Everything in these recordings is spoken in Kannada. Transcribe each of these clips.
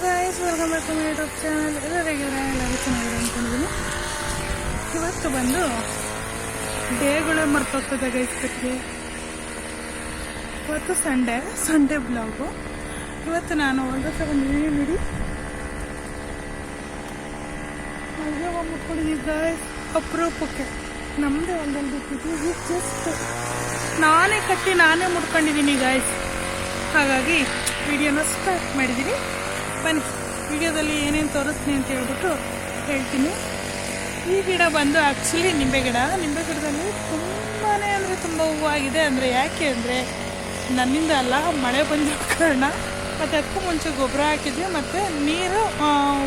Guys, welcome back to my YouTube channel. ಎಲ್ಲರಿಗೂ ಚೆನ್ನಾಗಿದೆ ಅಂದ್ಕೊಂಡಿದ್ದೀನಿ. ಇವತ್ತು ಬಂದು ಡೇಗಳೇ ಮರ್ತೋಗ್ತದೆ ಗೈಸ್ ಕಟ್ಟಿಗೆ. ಇವತ್ತು ಸಂಡೇ ಬ್ಲಾಗು. ಇವತ್ತು ನಾನು ಹೊಲ್ದತ್ರ ಬಂದಿದ್ದೀನಿ ನೋಡಿ. ಅಲ್ಲಿಗೆ ಹೋಗಿ ಮುಟ್ಕೊಂಡಿದ್ದೀವಿ ಗೈಸ್. ಅಪರೂಪಕ್ಕೆ ನಮ್ಮದೇ ಹೊಲದಲ್ಲಿ ಬಿಟ್ಟಿದ್ವಿ. ಜಸ್ಟ್ ನಾನೇ ಕಟ್ಟಿ ನಾನೇ ಮುಟ್ಕೊಂಡಿದ್ದೀನಿ ಗೈಸ್. ಹಾಗಾಗಿ ವಿಡಿಯೋನ ಸ್ಟಾರ್ಟ್ ಮಾಡಿದ್ದೀನಿ. ಬನ್ನಿ, ವಿಡಿಯೋದಲ್ಲಿ ಏನೇನು ತೋರಿಸ್ತೀನಿ ಅಂತ ಹೇಳ್ಬಿಟ್ಟು ಹೇಳ್ತೀನಿ. ಈ ಗಿಡ ಬಂದು ಆ್ಯಕ್ಚುಲಿ ನಿಂಬೆ ಗಿಡದಲ್ಲಿ ತುಂಬಾ ಅಂದರೆ ತುಂಬ ಹೂವಾಗಿದೆ. ಅಂದರೆ ಯಾಕೆ ಅಂದರೆ ನನ್ನಿಂದ ಅಲ್ಲ, ಮಳೆ ಬಂದಿರೋ ಕಾರಣ. ಮತ್ತು ಅದಕ್ಕೂ ಮುಂಚೆ ಗೊಬ್ಬರ ಹಾಕಿದ್ವಿ ಮತ್ತು ನೀರು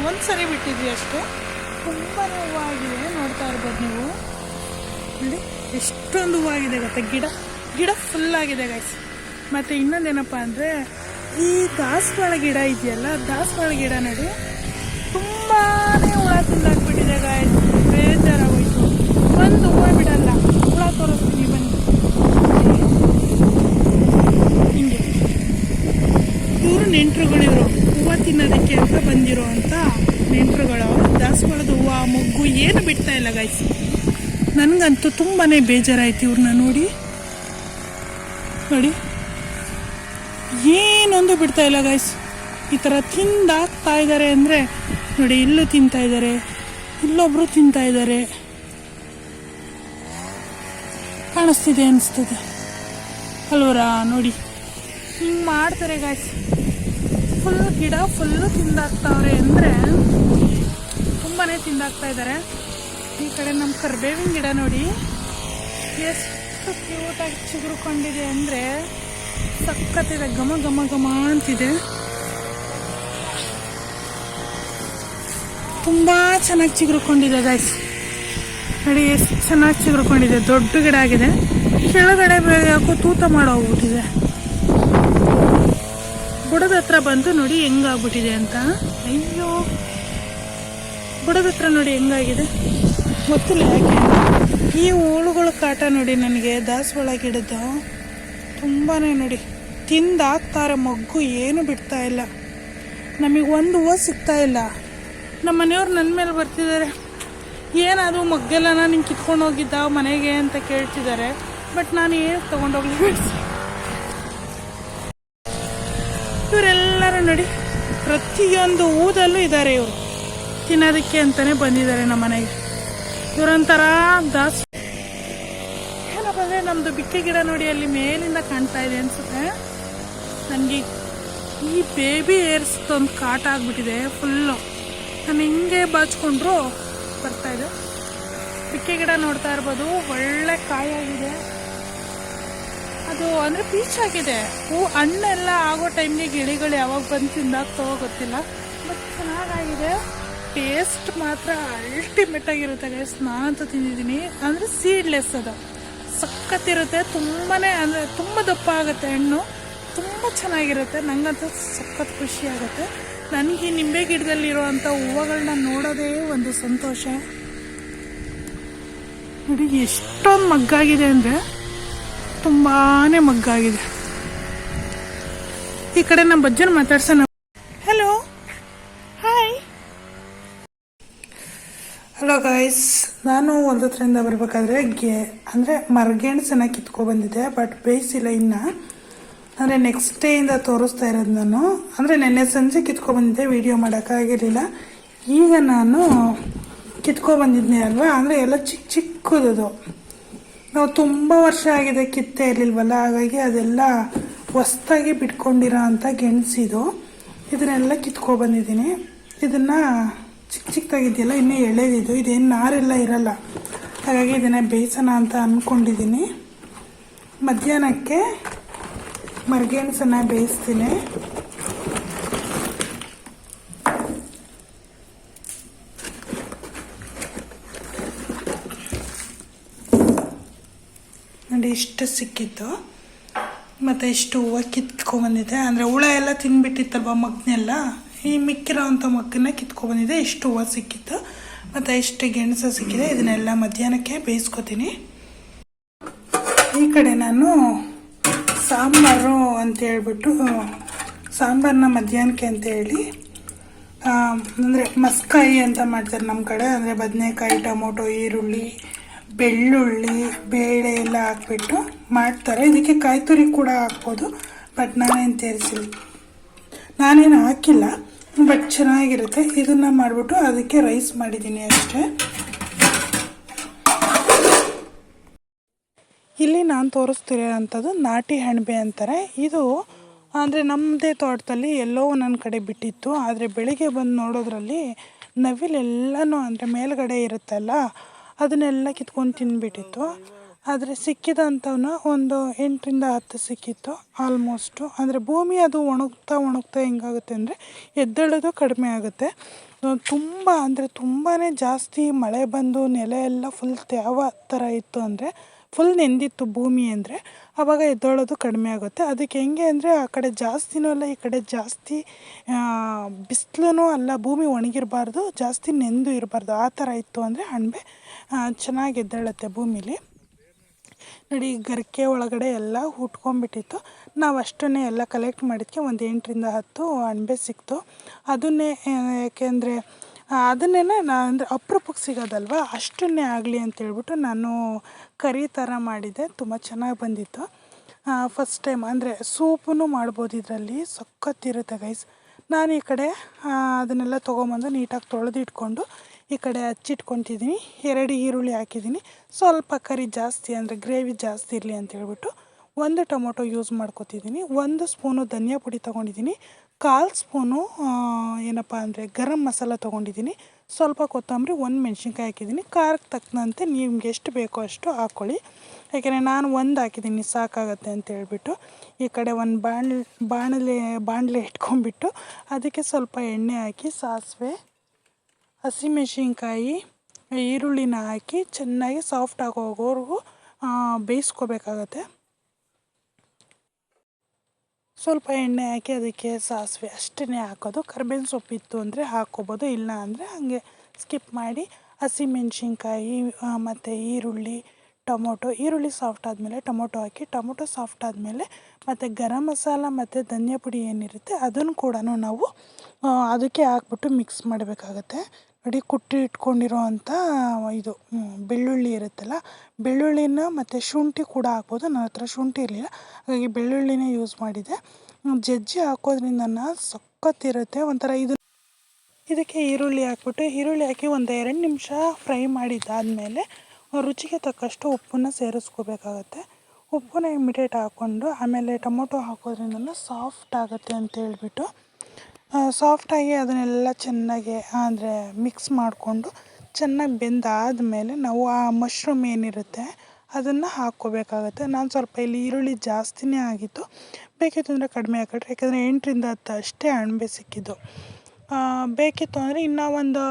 ಒಂದು ಸರಿ ಬಿಟ್ಟಿದ್ವಿ ಅಷ್ಟೇ. ತುಂಬಾ ಹೂವಾಗಿದೆ, ನೋಡ್ತಾ ಇರ್ಬೋದು ನೀವು. ಇಲ್ಲಿ ಎಷ್ಟೊಂದು ಹೂವಾಗಿದೆ ಗೊತ್ತಾ. ಗಿಡ ಫುಲ್ಲಾಗಿದೆ ಗೈಸ್. ಮತ್ತು ಇನ್ನೊಂದೇನಪ್ಪ ಅಂದರೆ ಈ ದಾಸವಾಳ ಗಿಡ ಇದೆಯಲ್ಲ, ದಾಸವಾಳ ಗಿಡ ನೋಡಿ ತುಂಬಾ ಹುಳ ತಿಂದಾಕ್ಬಿಟ್ಟಿದೆ ಗಾಯ್ಸ್. ಬೇಜಾರಾಗೋಯ್ತು. ಒಂದು ಹೂವು ಬಿಡಲ್ಲ. ಹುಳ ತೋರಿಸ್ತೀನಿ ಬನ್ನಿ. ಹಿಂಗೆ ಇವರು ನೆಂಟರುಗಳಿವರು ಹೂವು ತಿನ್ನೋದಕ್ಕೆ ಅಂತ ಬಂದಿರೋ ಅಂತ ನೆಂಟರುಗಳು. ದಾಸವಾಳದ ಹೂವು ಮೊಗ್ಗು ಏನು ಬಿಡ್ತಾ ಇಲ್ಲ ಗಾಯ್ಸ್. ನನಗಂತೂ ತುಂಬಾ ಬೇಜಾರಾಯ್ತು ಇವ್ರನ್ನ ನೋಡಿ. ಏನೊಂದು ಬಿಡ್ತಾ ಇಲ್ಲ ಗೈಸ್. ಈ ಥರ ತಿಂದಾಕ್ತಾ ಇದ್ದಾರೆ ಅಂದರೆ ನೋಡಿ, ಇಲ್ಲೂ ತಿಂತಾ ಇದ್ದಾರೆ, ಇಲ್ಲೊಬ್ರು ತಿಂತಾ ಇದ್ದಾರೆ. ಕಾಣಿಸ್ತಿದೆ ಅನಿಸ್ತದೆ ಅಲ್ವರಾ? ನೋಡಿ ಹಿಂಗೆ ಮಾಡ್ತಾರೆ ಗೈಸ್. ಗಿಡ ಫುಲ್ಲು ತಿಂದಾಕ್ತಾವ್ರೆ ಅಂದರೆ ತುಂಬಾ ತಿಂದಾಕ್ತಾ ಇದ್ದಾರೆ. ಈ ಕಡೆ ನಮ್ಮ ಕರ್ಬೇವಿನ ಗಿಡ ನೋಡಿ ಎಷ್ಟು ಕ್ಯೂಟಾಗಿ ಚಿಗುರುಕೊಂಡಿದೆ ಅಂದರೆ ಸಖತ್ತಿದೆ. ಘಮ ಅಂತಿದೆ. ತುಂಬ ಚೆನ್ನಾಗಿ ಚಿಗುರುಕೊಂಡಿದೆ ಗೈಸ್. ನೋಡಿ ಎಷ್ಟು ಚೆನ್ನಾಗಿ ಚಿಗುರುಕೊಂಡಿದೆ. ದೊಡ್ಡ ಗಿಡ ಆಗಿದೆ. ಕೆಳಗಡೆ ಯಾಕೋ ತೂತ ಮಾಡೋಗ್ಬಿಟ್ಟಿದೆ. ಬುಡದ ಹತ್ರ ಬಂದು ನೋಡಿ ಹೆಂಗಾಗ್ಬಿಟ್ಟಿದೆ ಅಂತ. ಅಯ್ಯೋ, ಬುಡದ ಹತ್ರ ನೋಡಿ ಹೆಂಗಾಗಿದೆ ಗೊತ್ತಿಲ್ಲ ಯಾಕೆ. ಈ ಹುಳುಗಳ ಕಾಟ ನೋಡಿ ನನಗೆ ದಾಸವಾಳ ಗಿಡದ್ದು ತುಂಬಾ ನೋಡಿ ತಿಂದಾಕ್ತಾರೆ. ಮೊಗ್ಗು ಏನು ಬಿಡ್ತಾ ಇಲ್ಲ. ನಮಗೆ ಒಂದು ಹೂವು ಸಿಗ್ತಾ ಇಲ್ಲ. ನಮ್ಮ ಮನೆಯವ್ರು ನನ್ನ ಮೇಲೆ ಬರ್ತಿದ್ದಾರೆ, ಏನದು ಮೊಗ್ಗೆಲ್ಲ ನಿಂಗೆ ಕಿತ್ಕೊಂಡು ಹೋಗಿದ್ದ ಮನೆಗೆ ಅಂತ ಕೇಳ್ತಿದ್ದಾರೆ. ಬಟ್ ನಾನು ಏನು ತೊಗೊಂಡೋಗ್ಲಿ ಬಿಡಿಸಿ. ಇವರೆಲ್ಲರೂ ನೋಡಿ ಪ್ರತಿಯೊಂದು ಹೂದಲ್ಲೂ ಇದ್ದಾರೆ. ಇವರು ತಿನ್ನೋದಕ್ಕೆ ಅಂತಲೇ ಬಂದಿದ್ದಾರೆ ನಮ್ಮ ಮನೆಗೆ. ಇವರೊಂಥರ ಏನಪ್ಪ ಅಂದರೆ ನಮ್ಮದು ಬಿಕ್ಕೆ ಗಿಡ ನೋಡಿ ಅಲ್ಲಿ ಮೇಲಿಂದ ಕಾಣ್ತಾ ಇದೆ ಅನಿಸುತ್ತೆ ನನಗೆ. ಈ ಬೇಬಿ ಏರ್ಸ್ದೊಂದು ಕಾಟ ಆಗಿಬಿಟ್ಟಿದೆ ಫುಲ್ಲು. ನಾನು ಹಿಂಗೆ ಬಾಚ್ಕೊಂಡ್ರು ಬರ್ತಾಯಿದೆ. ಬಿಕ್ಕೆ ಗಿಡ ನೋಡ್ತಾ ಇರ್ಬೋದು, ಒಳ್ಳೆ ಕಾಯಾಗಿದೆ. ಅದು ಅಂದರೆ ಪೀಚ್ ಆಗಿದೆ. ಹಣ್ಣೆಲ್ಲ ಆಗೋ ಟೈಮ್ಗೆ ಗಿಳಿಗಳು ಯಾವಾಗ ಬಂದು ತಿಂದಾಗ್ತಾವೋ ಗೊತ್ತಿಲ್ಲ. ಬಟ್ ಚೆನ್ನಾಗಾಗಿದೆ. ಟೇಸ್ಟ್ ಮಾತ್ರ ಅಲ್ಟಿಮೇಟ್ ಆಗಿರುತ್ತೆ ಗೈಸ್. ನಾನಂತೂ ತಿಂದಿದ್ದೀನಿ. ಅಂದರೆ ಸೀಡ್ಲೆಸ್ ಅದು ಸಖತ್ತಿರುತ್ತೆ. ತುಂಬಾ ಅಂದರೆ ತುಂಬ ದಪ್ಪ ಆಗುತ್ತೆ ಹಣ್ಣು. ತುಂಬ ಚೆನ್ನಾಗಿರುತ್ತೆ. ನನಗಂತೂ ಸಖತ್ ಖುಷಿ ಆಗುತ್ತೆ. ನನಗೆ ಈ ನಿಂಬೆ ಗಿಡದಲ್ಲಿರುವಂಥ ಹೂವುಗಳನ್ನ ನೋಡೋದೇ ಒಂದು ಸಂತೋಷ. ನೋಡಿ ಎಷ್ಟೊಂದು ಮಗ್ಗಾಗಿದೆ ಅಂದರೆ ತುಂಬಾ ಮಗ್ಗಾಗಿದೆ. ಈ ಕಡೆ ನಮ್ಮ ಬಜ್ಜನ ಮಾತಾಡ್ಸೋಣ. Hello, hi. ಹಲೋ ಗೈಸ್, ನಾನು ಹೊಲದತ್ರದಿಂದ ಬರಬೇಕಾದ್ರೆ ಅಂದರೆ ಮರಗೆಣಸನ್ನ ಕಿತ್ಕೊಬಂದಿದ್ದೆ. ಬಟ್ ಬೇಯಿಸಿಲ್ಲ ಇನ್ನು. ಅಂದರೆ ನೆಕ್ಸ್ಟ್ ಡೇಯಿಂದ ತೋರಿಸ್ತಾ ಇರೋದು ನಾನು. ಅಂದರೆ ನೆನ್ನೆ ಸಂಜೆ ಕಿತ್ಕೊಬಂದಿದ್ದೆ, ವಿಡಿಯೋ ಮಾಡೋಕ್ಕಾಗಿರಲಿಲ್ಲ. ಈಗ ನಾನು ಕಿತ್ಕೊಬಂದಿದ್ದೆ ಅಲ್ವಾ. ಅಂದರೆ ಎಲ್ಲ ಚಿಕ್ಕದು. ನಾವು ತುಂಬ ವರ್ಷ ಆಗಿದೆ ಕಿತ್ತೇ ಇರಲಿಲ್ವಲ್ಲ. ಹಾಗಾಗಿ ಅದೆಲ್ಲ ಹೊಸ್ದಾಗಿ ಬಿಟ್ಕೊಂಡಿರೋ ಅಂಥ ಗೆಣಸಿದು. ಇದನ್ನೆಲ್ಲ ಕಿತ್ಕೊಬಂದಿದ್ದೀನಿ. ಇದನ್ನು ಚಿಕ್ಕದಾಗಿದೆಯಲ್ಲ, ಇನ್ನೂ ಎಳೆದಿದ್ದು. ಇದೇನು ನಾರೆಲ್ಲ ಇರಲ್ಲ. ಹಾಗಾಗಿ ಇದನ್ನು ಬೇಯಿಸೋಣ ಅಂತ ಅಂದ್ಕೊಂಡಿದ್ದೀನಿ. ಮಧ್ಯಾಹ್ನಕ್ಕೆ ಮರಗೆಣಸನ್ನು ಬೇಯಿಸ್ತೀನಿ. ನೋಡಿ ಇಷ್ಟು ಸಿಕ್ಕಿತ್ತು. ಮತ್ತು ಇಷ್ಟು ಹೂವು ಕಿತ್ಕೊಬಂದಿದೆ. ಅಂದರೆ ಹುಳ ಎಲ್ಲ ತಿಂದ್ಬಿಟ್ಟಿತ್ತಲ್ವ ಮಗ್ನೆಲ್ಲ. ಈ ಮಿಕ್ಕಿರೋ ಅಂಥ ಮಗ್ಗನ್ನ ಕಿತ್ಕೊಬಂದಿದೆ. ಇಷ್ಟು ಹೂವು ಸಿಕ್ಕಿತ್ತು ಮತ್ತು ಇಷ್ಟು ಗೆಣಸು ಸಿಕ್ಕಿದೆ. ಇದನ್ನೆಲ್ಲ ಮಧ್ಯಾಹ್ನಕ್ಕೆ ಬೇಯಿಸ್ಕೊತೀನಿ. ಈ ಕಡೆ ನಾನು ಸಾಂಬಾರು ಅಂತ ಹೇಳ್ಬಿಟ್ಟು ಸಾಂಬಾರನ್ನ ಮಧ್ಯಾಹ್ನಕ್ಕೆ ಅಂತೇಳಿ ಅಂದರೆ ಮಸ್ಕಾಯಿ ಅಂತ ಮಾಡ್ತಾರೆ ನಮ್ಮ ಕಡೆ. ಅಂದರೆ ಬದನೆಕಾಯಿ, ಟೊಮೊಟೊ, ಈರುಳ್ಳಿ, ಬೆಳ್ಳುಳ್ಳಿ, ಬೇಳೆ ಎಲ್ಲ ಹಾಕ್ಬಿಟ್ಟು ಮಾಡ್ತಾರೆ. ಇದಕ್ಕೆ ಕಾಯಿ ತುರಿ ಕೂಡ ಹಾಕ್ಬೋದು, ಬಟ್ ನಾನೇನು ಹಾಕಿಲ್ಲ. ಬಟ್ ಚೆನ್ನಾಗಿರುತ್ತೆ. ಇದನ್ನು ಮಾಡಿಬಿಟ್ಟು ಅದಕ್ಕೆ ರೈಸ್ ಮಾಡಿದ್ದೀನಿ ಅಷ್ಟೇ. ಇಲ್ಲಿ ನಾನು ತೋರಿಸ್ತಿರೋಂಥದ್ದು ನಾಟಿ ಅಣಬೆ ಅಂತಾರೆ. ಇದು ಅಂದರೆ ನಮ್ಮದೇ ತೋಟದಲ್ಲಿ ಎಲ್ಲೋ ನನ್ನ ಕಡೆ ಬಿಟ್ಟಿತ್ತು. ಆದರೆ ಬೆಳಿಗ್ಗೆ ಬಂದು ನೋಡೋದ್ರಲ್ಲಿ ನವಿಲೆಲ್ಲನೂ ಅಂದರೆ ಮೇಲ್ಗಡೆ ಇರುತ್ತಲ್ಲ ಅದನ್ನೆಲ್ಲ ಕಿತ್ಕೊಂಡು ತಿಂದುಬಿಟ್ಟಿತ್ತು. ಆದರೆ ಸಿಕ್ಕಿದಂಥವನ್ನ ಒಂದು 8ರಿಂದ 10 ಸಿಕ್ಕಿತ್ತು ಆಲ್ಮೋಸ್ಟು. ಅಂದರೆ ಭೂಮಿ ಅದು ಒಣಗ್ತಾ ಹೆಂಗಾಗುತ್ತೆ ಅಂದರೆ ಎದ್ದೇಳೋದು ಕಡಿಮೆ ಆಗುತ್ತೆ. ತುಂಬ ಅಂದರೆ ತುಂಬಾ ಜಾಸ್ತಿ ಮಳೆ ಬಂದು ನೆಲ ಎಲ್ಲ ಫುಲ್ ಯಾವ ಥರ ಇತ್ತು ಅಂದರೆ ಫುಲ್ ನೆಂದಿತ್ತು ಭೂಮಿ. ಅಂದರೆ ಆವಾಗ ಎದ್ದೇಳೋದು ಕಡಿಮೆ ಆಗುತ್ತೆ. ಅದಕ್ಕೆ ಹೆಂಗೆ ಅಂದರೆ ಆ ಕಡೆ ಜಾಸ್ತಿನೂ ಅಲ್ಲ, ಈ ಕಡೆ ಜಾಸ್ತಿ ಬಿಸಿಲೂ ಅಲ್ಲ, ಭೂಮಿ ಒಣಗಿರಬಾರ್ದು, ಜಾಸ್ತಿ ನೆಂದು ಇರಬಾರ್ದು, ಆ ಥರ ಇತ್ತು ಅಂದರೆ ಅಣಬೆ ಚೆನ್ನಾಗಿ ಎದ್ದೇಳುತ್ತೆ ಭೂಮಿಲಿ. ನೋಡಿ, ಗರಿಕೆ ಒಳಗಡೆ ಎಲ್ಲ ಹುಟ್ಕೊಂಡ್ಬಿಟ್ಟಿತ್ತು. ನಾವು ಅಷ್ಟನ್ನೇ ಎಲ್ಲ ಕಲೆಕ್ಟ್ ಮಾಡಿದ್ದಕ್ಕೆ ಒಂದು 8ರಿಂದ 10 ಅಣಬೆ ಸಿಕ್ತು. ಅದನ್ನೇ ಯಾಕೆಂದರೆ ಅದನ್ನೇ ಅಂದರೆ ಅಪರೂಪಕ್ಕೆ ಸಿಗೋದಲ್ವ, ಅಷ್ಟನ್ನೇ ಆಗಲಿ ಅಂತೇಳ್ಬಿಟ್ಟು ನಾನು ಕರಿ ಥರ ಮಾಡಿದ್ದೆ. ತುಂಬ ಚೆನ್ನಾಗಿ ಬಂದಿತ್ತು. ಫಸ್ಟ್ ಟೈಮ್ ಅಂದರೆ ಸೂಪೂ ಮಾಡ್ಬೋದು ಇದರಲ್ಲಿ, ಸಖತ್ತಿರುತ್ತೆ ಗೈಸ್. ನಾನು ಈ ಕಡೆ ಅದನ್ನೆಲ್ಲ ತೊಗೊಂಬಂದು ನೀಟಾಗಿ ತೊಳೆದಿಟ್ಕೊಂಡು ಈ ಕಡೆ ಹಚ್ಚಿಟ್ಕೊತಿದ್ದೀನಿ. 2 ಈರುಳ್ಳಿ ಹಾಕಿದ್ದೀನಿ. ಸ್ವಲ್ಪ ಕರಿ ಜಾಸ್ತಿ ಅಂದರೆ ಗ್ರೇವಿ ಜಾಸ್ತಿ ಇರಲಿ ಅಂತೇಳ್ಬಿಟ್ಟು 1 ಟೊಮೊಟೊ ಯೂಸ್ ಮಾಡ್ಕೊತಿದ್ದೀನಿ. 1 ಸ್ಪೂನು ಧನಿಯಾ ಪುಡಿ ತೊಗೊಂಡಿದ್ದೀನಿ. 1/4 ಸ್ಪೂನು ಏನಪ್ಪ ಅಂದರೆ ಗರಂ ಮಸಾಲ ತೊಗೊಂಡಿದ್ದೀನಿ. ಸ್ವಲ್ಪ ಕೊತ್ತಂಬರಿ, 1 ಮೆಣಸಿನ್ಕಾಯಿ ಹಾಕಿದ್ದೀನಿ. ಖಾರಕ್ಕೆ ತಕ್ಕಂತೆ ನಿಮ್ಗೆ ಎಷ್ಟು ಬೇಕೋ ಅಷ್ಟು ಹಾಕ್ಕೊಳ್ಳಿ. ಯಾಕೆಂದರೆ ನಾನು 1 ಹಾಕಿದ್ದೀನಿ ಸಾಕಾಗತ್ತೆ ಅಂತೇಳ್ಬಿಟ್ಟು. ಈ ಕಡೆ ಒಂದು ಬಾಣಲೆ ಇಟ್ಕೊಂಡ್ಬಿಟ್ಟು ಅದಕ್ಕೆ ಸ್ವಲ್ಪ ಎಣ್ಣೆ ಹಾಕಿ ಸಾಸಿವೆ, ಹಸಿಮೆಣಸಿನ್ಕಾಯಿ, ಈರುಳ್ಳಿನ ಹಾಕಿ ಚೆನ್ನಾಗಿ ಸಾಫ್ಟ್ ಆಗೋವರೆಗೂ ಬೇಯಿಸ್ಕೋಬೇಕಾಗತ್ತೆ. ಸ್ವಲ್ಪ ಎಣ್ಣೆ ಹಾಕಿ ಅದಕ್ಕೆ ಸಾಸಿವೆ ಅಷ್ಟೇ ಹಾಕೋದು. ಕರಿಬೇವಿನ ಸೊಪ್ಪಿತ್ತು ಅಂದರೆ ಹಾಕ್ಕೋಬೋದು, ಇಲ್ಲ ಅಂದರೆ ಹಾಗೆ ಸ್ಕಿಪ್ ಮಾಡಿ. ಹಸಿಮೆಣಸಿನ್ಕಾಯಿ ಮತ್ತು ಈರುಳ್ಳಿ ಸಾಫ್ಟ್ ಆದಮೇಲೆ ಟೊಮೊಟೊ ಹಾಕಿ, ಟೊಮೊಟೊ ಸಾಫ್ಟ್ ಆದಮೇಲೆ ಮತ್ತು ಗರಂ ಮಸಾಲ ಮತ್ತು ಧನಿಯಾ ಪುಡಿ ಏನಿರುತ್ತೆ ಅದನ್ನು ಕೂಡ ನಾವು ಅದಕ್ಕೆ ಹಾಕ್ಬಿಟ್ಟು ಮಿಕ್ಸ್ ಮಾಡಬೇಕಾಗತ್ತೆ. ನೋಡಿ, ಕುಟ್ಟಿ ಇಟ್ಕೊಂಡಿರೋ ಅಂಥ ಇದು ಬೆಳ್ಳುಳ್ಳಿ ಇರುತ್ತಲ್ಲ, ಬೆಳ್ಳುಳ್ಳಿನ ಮತ್ತು ಶುಂಠಿ ಕೂಡ ಹಾಕ್ಬೋದು. ನನ್ನ ಹತ್ರ ಶುಂಠಿ ಇರಲಿಲ್ಲ, ಹಾಗಾಗಿ ಬೆಳ್ಳುಳ್ಳಿನೇ ಯೂಸ್ ಮಾಡಿದೆ. ಜಜ್ಜಿ ಹಾಕೋದ್ರಿಂದ ಸಖತ್ತಿರುತ್ತೆ ಒಂಥರ. ಇದಕ್ಕೆ ಈರುಳ್ಳಿ ಹಾಕಿ ಒಂದು 2 ನಿಮಿಷ ಫ್ರೈ ಮಾಡಿದ್ದಾದಮೇಲೆ ರುಚಿಗೆ ತಕ್ಕಷ್ಟು ಉಪ್ಪನ್ನು ಸೇರಿಸ್ಕೋಬೇಕಾಗತ್ತೆ. ಉಪ್ಪನ್ನ ಇಮಿಡಿಯೇಟ್ ಹಾಕ್ಕೊಂಡು ಆಮೇಲೆ ಟೊಮೊಟೊ ಹಾಕೋದ್ರಿಂದ ಸಾಫ್ಟ್ ಆಗುತ್ತೆ ಅಂತೇಳ್ಬಿಟ್ಟು ಸಾಫ್ಟಾಗಿ ಅದನ್ನೆಲ್ಲ ಚೆನ್ನಾಗಿ ಅಂದರೆ ಮಿಕ್ಸ್ ಮಾಡಿಕೊಂಡು ಚೆನ್ನಾಗಿ ಬೆಂದಾದಮೇಲೆ ನಾವು ಆ ಮಶ್ರೂಮ್ ಏನಿರುತ್ತೆ ಅದನ್ನು ಹಾಕ್ಕೋಬೇಕಾಗತ್ತೆ. ನಾನು ಸ್ವಲ್ಪ ಇಲ್ಲಿ ಈರುಳ್ಳಿ ಜಾಸ್ತಿನೇ ಆಗಿತ್ತು, ಬೇಕಿತ್ತು ಅಂದರೆ ಕಡಿಮೆ ಹಾಕಿಟ್ರೆ, ಯಾಕೆಂದರೆ 8ರಿಂದ 10 ಅಷ್ಟೇ ಅಣಬೆ ಸಿಕ್ಕಿದ್ದು. ಬೇಕಿತ್ತು ಅಂದರೆ ಇನ್ನೂ ಒಂದು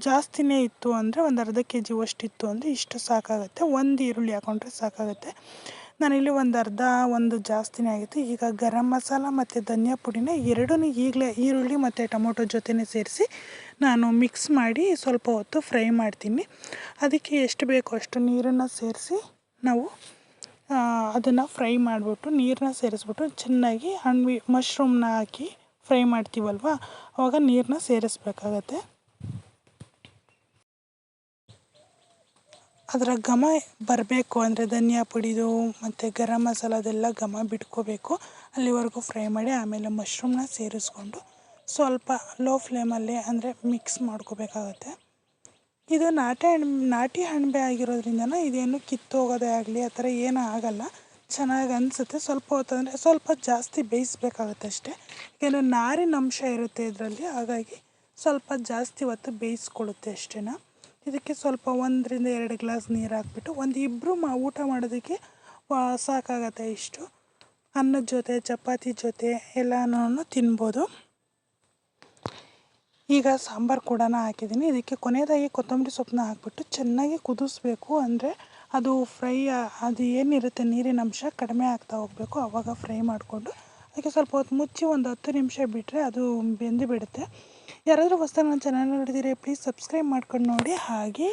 ಜಾಸ್ತಿನೇ ಇತ್ತು ಅಂದರೆ ಒಂದು ಅರ್ಧ kg ಅಷ್ಟಿತ್ತು ಅಂದರೆ ಇಷ್ಟು ಸಾಕಾಗುತ್ತೆ. 1 ಈರುಳ್ಳಿ ಹಾಕ್ಕೊಂಡ್ರೆ ಸಾಕಾಗುತ್ತೆ. ನಾನಿಲ್ಲಿ ಒಂದು ಜಾಸ್ತಿನೇ ಆಗಿತ್ತು. ಈಗ ಗರಂ ಮಸಾಲ ಮತ್ತು ಧನಿಯಾ ಪುಡಿನ ಎರಡನ್ನೂ ಈಗಲೇ ಈರುಳ್ಳಿ ಮತ್ತು ಟೊಮೊಟೊ ಜೊತೆನೇ ಸೇರಿಸಿ ನಾನು ಮಿಕ್ಸ್ ಮಾಡಿ ಸ್ವಲ್ಪ ಹೊತ್ತು ಫ್ರೈ ಮಾಡ್ತೀನಿ. ಅದಕ್ಕೆ ಎಷ್ಟು ಬೇಕೋ ಅಷ್ಟು ನೀರನ್ನು ಸೇರಿಸಿ ನಾವು ಅದನ್ನು ಫ್ರೈ ಮಾಡಿಬಿಟ್ಟು ನೀರನ್ನ ಸೇರಿಸ್ಬಿಟ್ಟು ಚೆನ್ನಾಗಿ ಮಶ್ರೂಮ್ನ ಹಾಕಿ ಫ್ರೈ ಮಾಡ್ತೀವಲ್ವ, ಆವಾಗ ನೀರನ್ನ ಸೇರಿಸ್ಬೇಕಾಗತ್ತೆ. ಅದರ ಘಮ ಬರಬೇಕು ಅಂದರೆ ಧನಿಯಾ ಪುಡಿದು ಮತ್ತು ಗರಂ ಮಸಾಲದೆಲ್ಲ ಘಮ ಬಿಟ್ಕೋಬೇಕು. ಅಲ್ಲಿವರೆಗೂ ಫ್ರೈ ಮಾಡಿ ಆಮೇಲೆ ಮಶ್ರೂಮ್ನ ಸೇರಿಸ್ಕೊಂಡು ಸ್ವಲ್ಪ ಲೋ ಫ್ಲೇಮಲ್ಲಿ ಅಂದರೆ ಮಿಕ್ಸ್ ಮಾಡ್ಕೋಬೇಕಾಗತ್ತೆ. ಇದು ನಾಟಿ ಅಣಬೆ ಆಗಿರೋದ್ರಿಂದ ಇದೇನು ಕಿತ್ತೋಗೋದೇ ಆಗಲಿ ಆ ಥರ ಏನೂ ಆಗಲ್ಲ, ಚೆನ್ನಾಗಿ ಅನಿಸುತ್ತೆ. ಸ್ವಲ್ಪ ಹೊತ್ತಂದರೆ ಸ್ವಲ್ಪ ಜಾಸ್ತಿ ಬೇಯಿಸ್ಬೇಕಾಗತ್ತೆ ಅಷ್ಟೇ, ಯಾಕೆಂದರೆ ನಾರಿನ ಅಂಶ ಇರುತ್ತೆ ಇದರಲ್ಲಿ, ಹಾಗಾಗಿ ಸ್ವಲ್ಪ ಜಾಸ್ತಿ ಹೊತ್ತು ಬೇಯಿಸ್ಕೊಳ್ಳುತ್ತೆ ಅಷ್ಟೇ. ಇದಕ್ಕೆ ಸ್ವಲ್ಪ 1ರಿಂದ 2 ಗ್ಲಾಸ್ ನೀರು ಹಾಕ್ಬಿಟ್ಟು ಇಬ್ಬರು ಊಟ ಮಾಡೋದಕ್ಕೆ ಸಾಕಾಗತ್ತೆ. ಇಷ್ಟು ಅನ್ನದ ಜೊತೆ ಚಪಾತಿ ಜೊತೆ ಎಲ್ಲನೂ ತಿನ್ಬೋದು. ಈಗ ಸಾಂಬಾರು ಕೂಡ ಹಾಕಿದ್ದೀನಿ. ಇದಕ್ಕೆ ಕೊನೆಯದಾಗಿ ಕೊತ್ತಂಬರಿ ಸೊಪ್ಪನ್ನ ಹಾಕ್ಬಿಟ್ಟು ಚೆನ್ನಾಗಿ ಕುದಿಸ್ಬೇಕು. ಅಂದರೆ ಅದು ಫ್ರೈ ಅದು ಏನಿರುತ್ತೆ ನೀರಿನ ಅಂಶ ಕಡಿಮೆ ಆಗ್ತಾ ಹೋಗಬೇಕು, ಆವಾಗ ಫ್ರೈ ಮಾಡಿಕೊಂಡು ಅದಕ್ಕೆ ಸ್ವಲ್ಪ ಹೊತ್ತು ಮುಚ್ಚಿ ಒಂದು 10 ನಿಮಿಷ ಬಿಟ್ಟರೆ ಅದು ಬೆಂದು ಬಿಡುತ್ತೆ. ಯಾರಾದರೂ ಹೊಸದಾಗಿ ನನ್ನ ಚಾನಲ್ ನೋಡಿದ್ದೀರಿ ಪ್ಲೀಸ್ ಸಬ್ಸ್ಕ್ರೈಬ್ ಮಾಡ್ಕೊಂಡು ನೋಡಿ. ಹಾಗೆ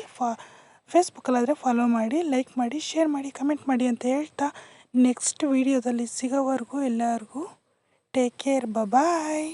ಫೇಸ್ಬುಕ್ಕಲ್ಲಾದರೆ ಫಾಲೋ ಮಾಡಿ, ಲೈಕ್ ಮಾಡಿ, ಶೇರ್ ಮಾಡಿ, ಕಮೆಂಟ್ ಮಾಡಿ ಅಂತ ಹೇಳ್ತಾ ನೆಕ್ಸ್ಟ್ ವೀಡಿಯೋದಲ್ಲಿ ಸಿಗೋವರೆಗೂ ಎಲ್ಲರಿಗೂ ಟೇಕ್ ಕೇರ್, ಬಾಯ್.